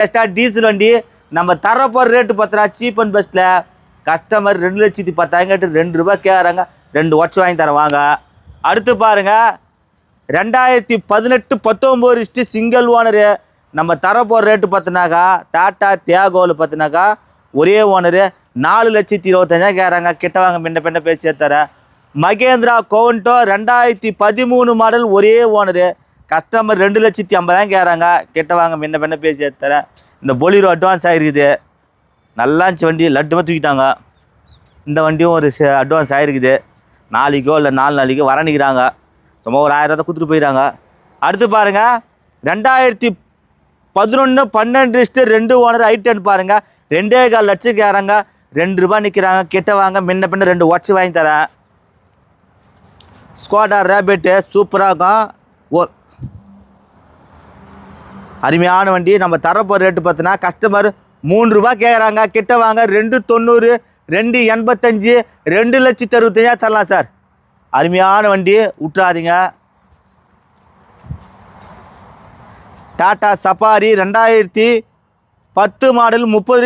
Extra diesel வண்டி நம்ம தரப்போகிற rate பார்த்தா சீப் அண்ட் பெஸ்ட்டில் கஸ்டமர் 2,10,000 கேட்டு ₹2 கேட்குறாங்க. 2 வாட்ச் வாங்கி தரேன் வாங்க. அடுத்து பாருங்கள் 2018-19 சிங்கிள் ஓனரு. நம்ம தரப்போகிற ரேட்டு பார்த்தினாக்கா டாட்டா தியாகோவில் பார்த்தினாக்கா ஒரே ஓனரு 4,25,000 கேட்குறாங்க. கிட்ட வாங்க முன்ன பேசி தரேன். மகேந்திரா கோவன்டோ 2013 மாடல் ஒரே ஓனரு. கஸ்டமர் 2,50,000 கேட்குறாங்க. கிட்ட வாங்க முன்ன பேசி தரேன். இந்த பொலிரோ அட்வான்ஸ் ஆகிருக்குது. நல்லா இருந்துச்சு வண்டி, லட்டுமாக தூக்கிட்டாங்க. இந்த வண்டியும் ஒரு அட்வான்ஸ் ஆகிருக்குது. நாளைக்கோ இல்லை 4 நாளைக்கோ வரணிக்கிறாங்க. சும்மா ஒரு 1000 ரூபா கொடுத்துட்டு போயிடறாங்க. அடுத்து பாருங்கள் 2011-12 2 ஓனர் I10 பாருங்கள் 2,4 லட்சம் கேட்குறாங்க. ₹2 நிற்கிறாங்க. கிட்ட வாங்க முன்ன 2 வாட்ச் வாங்கி தரேன். ஸ்கோடா ரேபிட்டு சூப்பராக இருக்கும். அருமையான வண்டி. நம்ம தரப்போகிற ரேட்டு பார்த்தோன்னா கஸ்டமர் ₹3 கேட்குறாங்க. கிட்ட வாங்க 2,90, 2,85, 2,65,000 தரலாம் சார். அருமையான வண்டி, விட்டுறாதீங்க. Tata safari 2010 model 30